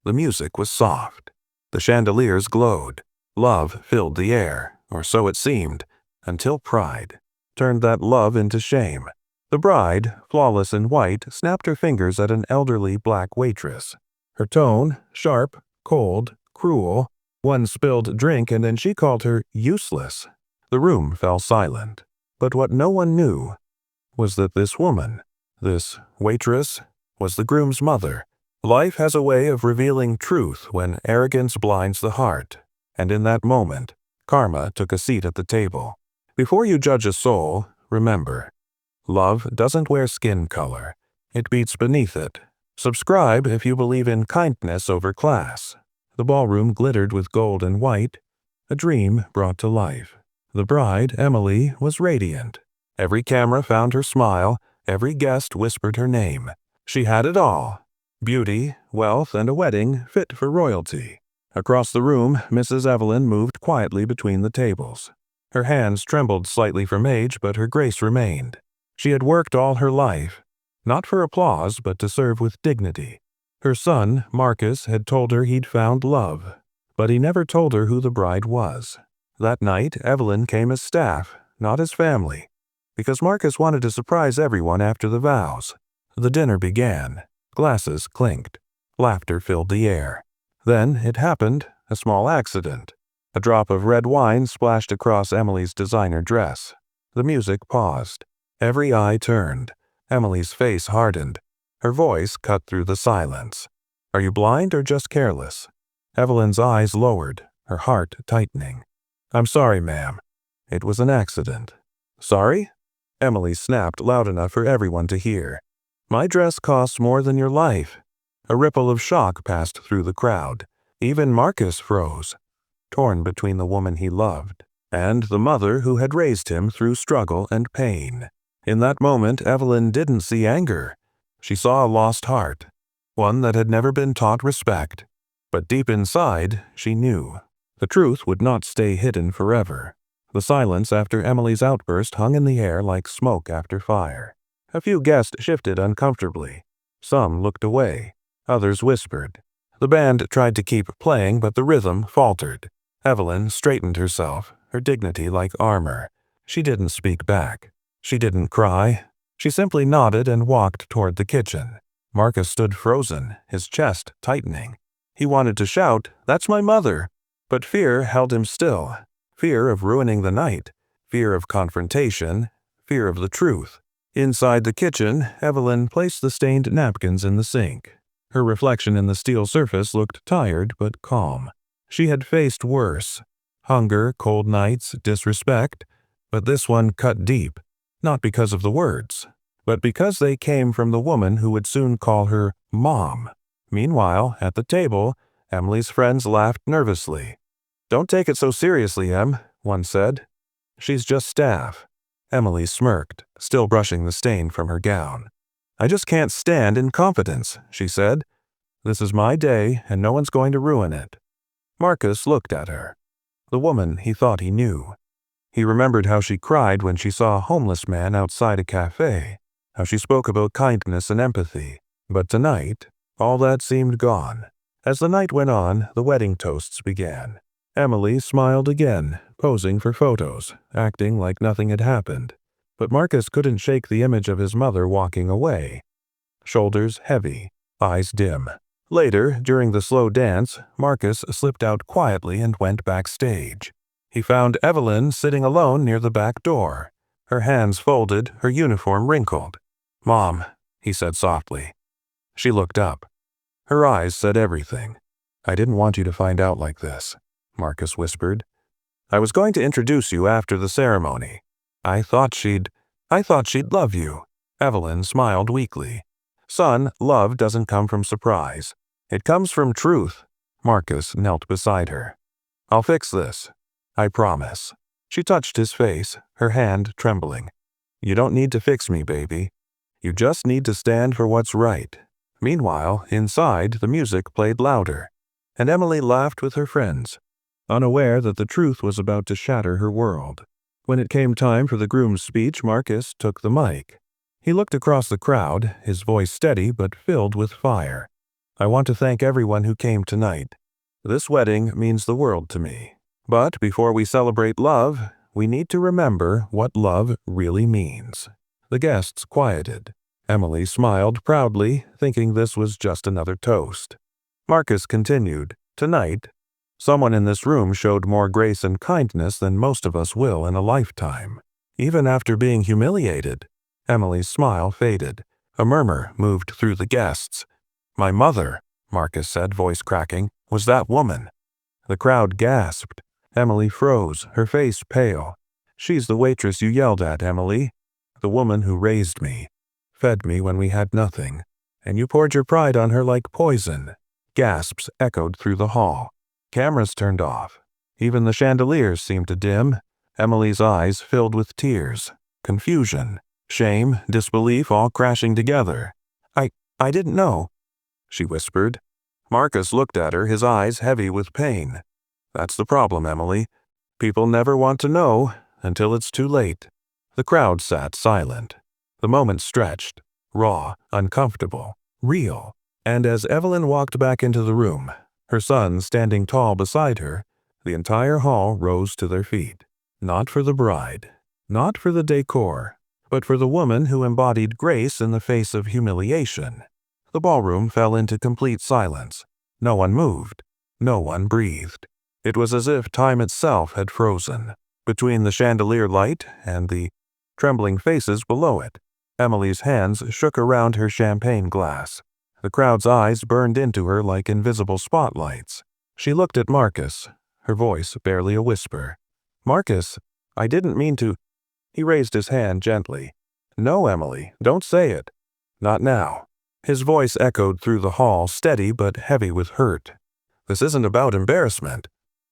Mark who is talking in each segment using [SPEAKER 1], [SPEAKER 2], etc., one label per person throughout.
[SPEAKER 1] The music was soft. The chandeliers glowed. Love filled the air, or so it seemed, until pride turned that love into shame. The bride, flawless in white, snapped her fingers at an elderly black waitress. Her tone, sharp, cold, cruel. One spilled drink and then she called her useless. The room fell silent. But what no one knew was that this woman, this waitress, was the groom's mother. Life has a way of revealing truth when arrogance blinds the heart. And in that moment, karma took a seat at the table. Before you judge a soul, remember, love doesn't wear skin color. It beats beneath it. Subscribe if you believe in kindness over class. The ballroom glittered with gold and white, a dream brought to life. The bride, Emily, was radiant. Every camera found her smile, every guest whispered her name. She had it all: beauty, wealth, and a wedding fit for royalty. Across the room, Mrs. Evelyn moved quietly between the tables. Her hands trembled slightly from age, but her grace remained. She had worked all her life, not for applause, but to serve with dignity. Her son, Marcus, had told her he'd found love, but he never told her who the bride was. That night, Evelyn came as staff, not as family, because Marcus wanted to surprise everyone after the vows. The dinner began. Glasses clinked. Laughter filled the air. Then it happened, a small accident. A drop of red wine splashed across Emily's designer dress. The music paused. Every eye turned. Emily's face hardened. Her voice cut through the silence. "Are you blind or just careless?" Evelyn's eyes lowered, her heart tightening. "I'm sorry, ma'am. It was an accident." "Sorry?" Emily snapped loud enough for everyone to hear. "My dress costs more than your life." A ripple of shock passed through the crowd. Even Marcus froze, torn between the woman he loved and the mother who had raised him through struggle and pain. In that moment, Evelyn didn't see anger. She saw a lost heart, one that had never been taught respect. But deep inside, she knew the truth would not stay hidden forever. The silence after Emily's outburst hung in the air like smoke after fire. A few guests shifted uncomfortably. Some looked away. Others whispered. The band tried to keep playing, but the rhythm faltered. Evelyn straightened herself, her dignity like armor. She didn't speak back. She didn't cry. She simply nodded and walked toward the kitchen. Marcus stood frozen, his chest tightening. He wanted to shout, "That's my mother!" But fear held him still. Fear of ruining the night. Fear of confrontation. Fear of the truth. Inside the kitchen, Evelyn placed the stained napkins in the sink. Her reflection in the steel surface looked tired but calm. She had faced worse. Hunger, cold nights, disrespect. But this one cut deep. Not because of the words, but because they came from the woman who would soon call her Mom. Meanwhile, at the table, Emily's friends laughed nervously. "Don't take it so seriously, Em," one said. "She's just staff." Emily smirked, still brushing the stain from her gown. "I just can't stand incompetence," she said. "This is my day, and no one's going to ruin it." Marcus looked at her. The woman he thought he knew. He remembered how she cried when she saw a homeless man outside a cafe, how she spoke about kindness and empathy. But tonight, all that seemed gone. As the night went on, the wedding toasts began. Emily smiled again, posing for photos, acting like nothing had happened. But Marcus couldn't shake the image of his mother walking away. Shoulders heavy, eyes dim. Later, during the slow dance, Marcus slipped out quietly and went backstage. He found Evelyn sitting alone near the back door, her hands folded, her uniform wrinkled. "Mom," he said softly. She looked up. Her eyes said everything. "I didn't want you to find out like this," Marcus whispered. "I was going to introduce you after the ceremony. I thought she'd love you." Evelyn smiled weakly. "Son, love doesn't come from surprise. It comes from truth." Marcus knelt beside her. "I'll fix this. I promise." She touched his face, her hand trembling. "You don't need to fix me, baby. You just need to stand for what's right." Meanwhile, inside, the music played louder, and Emily laughed with her friends, unaware that the truth was about to shatter her world. When it came time for the groom's speech, Marcus took the mic. He looked across the crowd, his voice steady but filled with fire. I want to thank everyone who came tonight. This wedding means the world to me. But before we celebrate love, we need to remember what love really means." The guests quieted. Emily smiled proudly, thinking this was just another toast. Marcus continued, "Tonight, someone in this room showed more grace and kindness than most of us will in a lifetime. Even after being humiliated." Emily's smile faded. A murmur moved through the guests. "My mother," Marcus said, voice cracking, "was that woman." The crowd gasped. Emily froze, her face pale. "She's the waitress you yelled at, Emily. The woman who raised me, fed me when we had nothing. And you poured your pride on her like poison." Gasps echoed through the hall. Cameras turned off. Even the chandeliers seemed to dim. Emily's eyes filled with tears. Confusion, shame, disbelief all crashing together. I didn't know," she whispered. Marcus looked at her, his eyes heavy with pain. "That's the problem, Emily. People never want to know until it's too late." The crowd sat silent. The moment stretched, raw, uncomfortable, real. And as Evelyn walked back into the room, her son standing tall beside her, the entire hall rose to their feet. Not for the bride, not for the decor, but for the woman who embodied grace in the face of humiliation. The ballroom fell into complete silence. No one moved. No one breathed. It was as if time itself had frozen. Between the chandelier light and the trembling faces below it, Emily's hands shook around her champagne glass. The crowd's eyes burned into her like invisible spotlights. She looked at Marcus, her voice barely a whisper. "Marcus, I didn't mean to—" He raised his hand gently. "No, Emily, don't say it. Not now." His voice echoed through the hall, steady but heavy with hurt. "This isn't about embarrassment.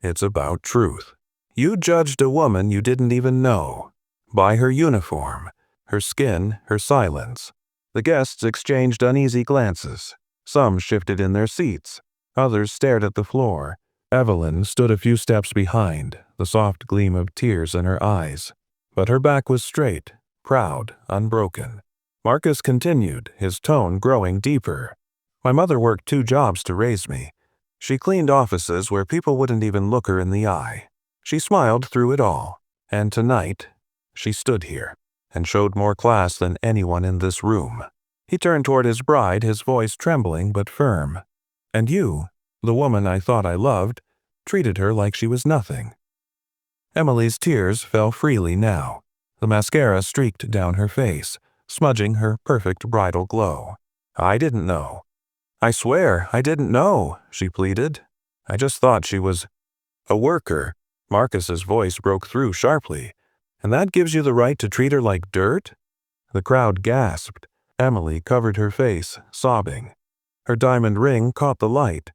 [SPEAKER 1] It's about truth. You judged a woman you didn't even know. By her uniform, her skin, her silence." The guests exchanged uneasy glances. Some shifted in their seats. Others stared at the floor. Evelyn stood a few steps behind, the soft gleam of tears in her eyes. But her back was straight, proud, unbroken. Marcus continued, his tone growing deeper. "My mother worked 2 jobs to raise me. She cleaned offices where people wouldn't even look her in the eye. She smiled through it all. And tonight, she stood here and showed more class than anyone in this room." He turned toward his bride, his voice trembling but firm. "And you, the woman I thought I loved, treated her like she was nothing." Emily's tears fell freely now. The mascara streaked down her face, smudging her perfect bridal glow. "I didn't know. I swear I didn't know," she pleaded. "I just thought she was a worker." Marcus's voice broke through sharply. "And that gives you the right to treat her like dirt?" The crowd gasped. Emily covered her face, sobbing. Her diamond ring caught the light,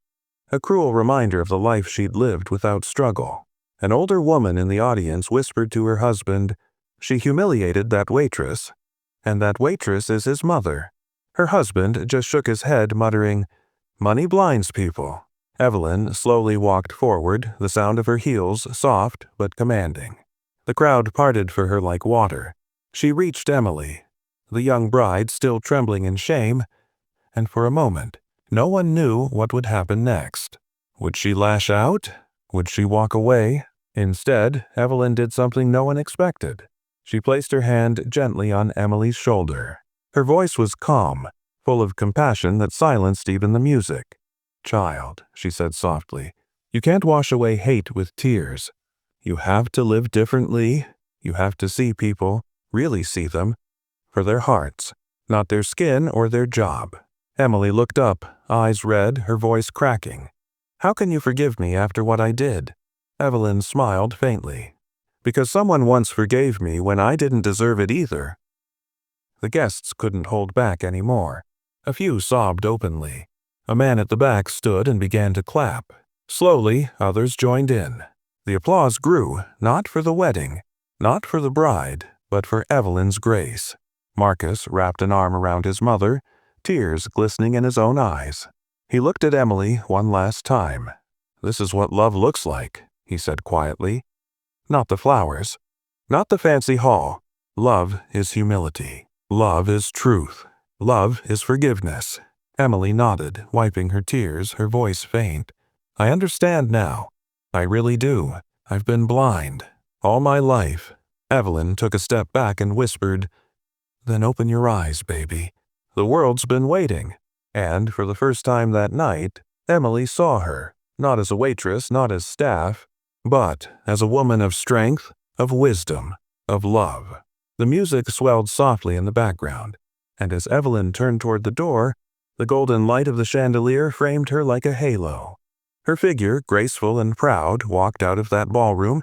[SPEAKER 1] a cruel reminder of the life she'd lived without struggle. An older woman in the audience whispered to her husband, "She humiliated that waitress, and that waitress is his mother." Her husband just shook his head, muttering, "Money blinds people." Evelyn slowly walked forward, the sound of her heels soft but commanding. The crowd parted for her like water. She reached Emily, the young bride still trembling in shame, and for a moment, no one knew what would happen next. Would she lash out? Would she walk away? Instead, Evelyn did something no one expected. She placed her hand gently on Emily's shoulder. Her voice was calm, full of compassion that silenced even the music. "Child," she said softly, "you can't wash away hate with tears. You have to live differently. You have to see people, really see them, for their hearts, not their skin or their job." Emily looked up, eyes red, her voice cracking. "How can you forgive me after what I did?" Evelyn smiled faintly. "Because someone once forgave me when I didn't deserve it either." The guests couldn't hold back anymore. A few sobbed openly. A man at the back stood and began to clap. Slowly, others joined in. The applause grew, not for the wedding, not for the bride, but for Evelyn's grace. Marcus wrapped an arm around his mother, tears glistening in his own eyes. He looked at Emily one last time. "This is what love looks like," he said quietly. "Not the flowers, not the fancy hall. Love is humility. Love is truth. Love is forgiveness." Emily nodded, wiping her tears, her voice faint. I understand now. I really do. I've been blind. All my life. Evelyn took a step back and whispered, Then open your eyes, baby. The world's been waiting. And for the first time that night, Emily saw her, not as a waitress, not as staff, but as a woman of strength, of wisdom, of love. The music swelled softly in the background, and as Evelyn turned toward the door, the golden light of the chandelier framed her like a halo. Her figure, graceful and proud, walked out of that ballroom,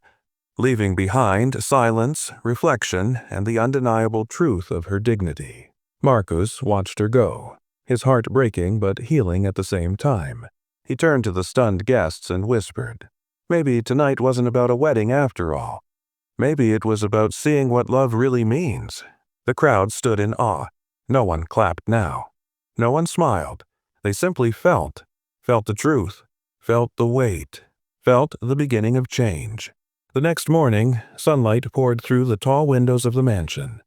[SPEAKER 1] leaving behind silence, reflection, and the undeniable truth of her dignity. Marcus watched her go, his heart breaking but healing at the same time. He turned to the stunned guests and whispered, Maybe tonight wasn't about a wedding after all. Maybe it was about seeing what love really means. The crowd stood in awe. No one clapped now. No one smiled. They simply felt the truth, felt the weight, felt the beginning of change. The next morning, sunlight poured through the tall windows of the mansion.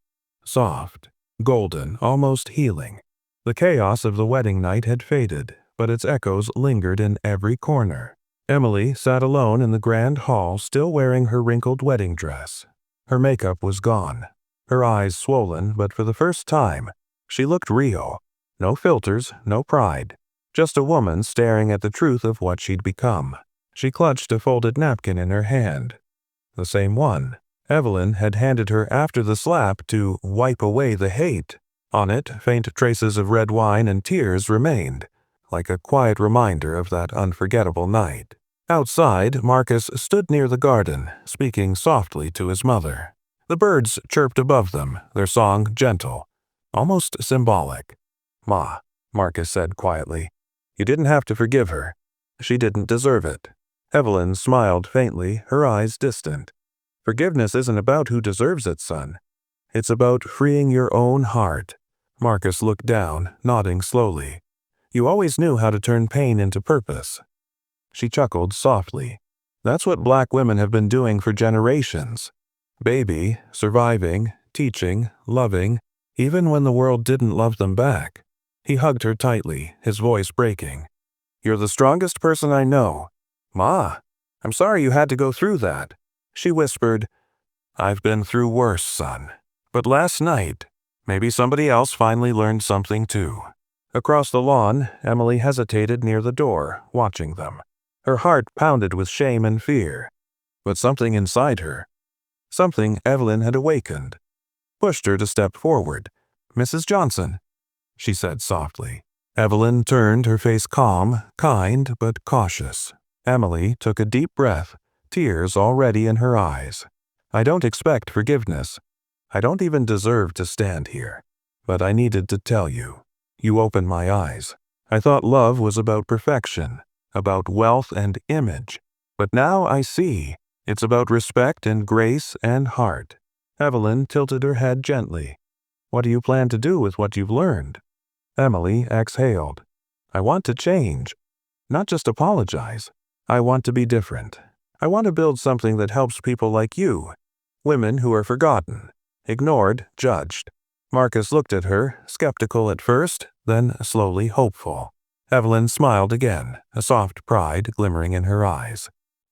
[SPEAKER 1] Soft, golden, almost healing. The chaos of the wedding night had faded, but its echoes lingered in every corner. Emily sat alone in the grand hall, still wearing her wrinkled wedding dress. Her makeup was gone, her eyes swollen, but for the first time, she looked real. No filters, no pride. Just a woman staring at the truth of what she'd become. She clutched a folded napkin in her hand. The same one Evelyn had handed her after the slap to wipe away the hate. On it, faint traces of red wine and tears remained, like a quiet reminder of that unforgettable night. Outside, Marcus stood near the garden, speaking softly to his mother. The birds chirped above them, their song gentle, almost symbolic. Ma, Marcus said quietly, you didn't have to forgive her. She didn't deserve it. Evelyn smiled faintly, her eyes distant. Forgiveness isn't about who deserves it, son. It's about freeing your own heart. Marcus looked down, nodding slowly. You always knew how to turn pain into purpose. She chuckled softly. That's what black women have been doing for generations. Baby, surviving, teaching, loving, even when the world didn't love them back. He hugged her tightly, his voice breaking. You're the strongest person I know. Ma, I'm sorry you had to go through that. She whispered, I've been through worse, son. But last night, maybe somebody else finally learned something too. Across the lawn, Emily hesitated near the door, watching them. Her heart pounded with shame and fear. But something inside her, something Evelyn had awakened, pushed her to step forward. Mrs. Johnson, she said softly. Evelyn turned, her face calm, kind, but cautious. Emily took a deep breath, tears already in her eyes. I don't expect forgiveness. I don't even deserve to stand here. But I needed to tell you. You opened my eyes. I thought love was about perfection, about wealth and image. But now I see. It's about respect and grace and heart. Evelyn tilted her head gently. What do you plan to do with what you've learned? Emily exhaled. I want to change. Not just apologize. I want to be different. I want to build something that helps people like you. Women who are forgotten, ignored, judged. Marcus looked at her, skeptical at first, then slowly hopeful. Evelyn smiled again, a soft pride glimmering in her eyes.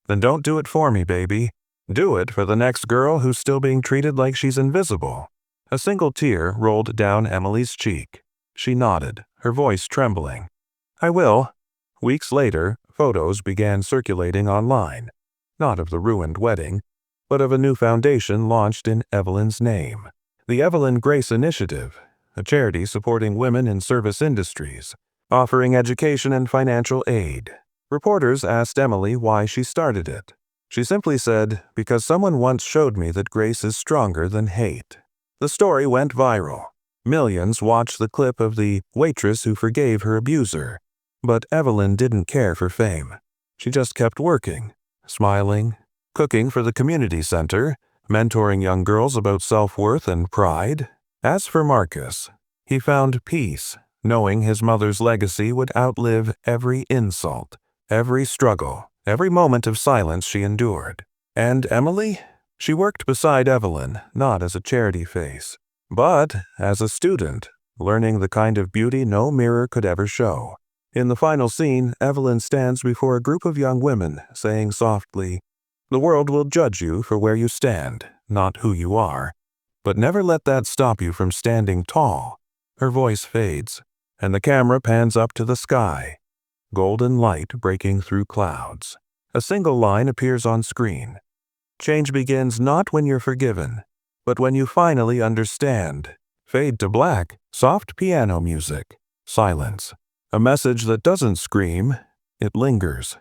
[SPEAKER 1] Then don't do it for me, baby. Do it for the next girl who's still being treated like she's invisible. A single tear rolled down Emily's cheek. She nodded, her voice trembling. I will. Weeks later, photos began circulating online. Not of the ruined wedding, but of a new foundation launched in Evelyn's name. The Evelyn Grace Initiative, a charity supporting women in service industries, offering education and financial aid. Reporters asked Emily why she started it. She simply said, because someone once showed me that grace is stronger than hate. The story went viral. Millions watched the clip of the waitress who forgave her abuser. But Evelyn didn't care for fame. She just kept working, smiling, cooking for the community center, mentoring young girls about self-worth and pride. As for Marcus, he found peace, knowing his mother's legacy would outlive every insult, every struggle, every moment of silence she endured. And Emily? She worked beside Evelyn, not as a charity face, but as a student, learning the kind of beauty no mirror could ever show. In the final scene, Evelyn stands before a group of young women, saying softly, "The world will judge you for where you stand, not who you are. But never let that stop you from standing tall." Her voice fades, and the camera pans up to the sky, golden light breaking through clouds. A single line appears on screen. Change begins not when you're forgiven, but when you finally understand. Fade to black, soft piano music, silence. A message that doesn't scream, it lingers.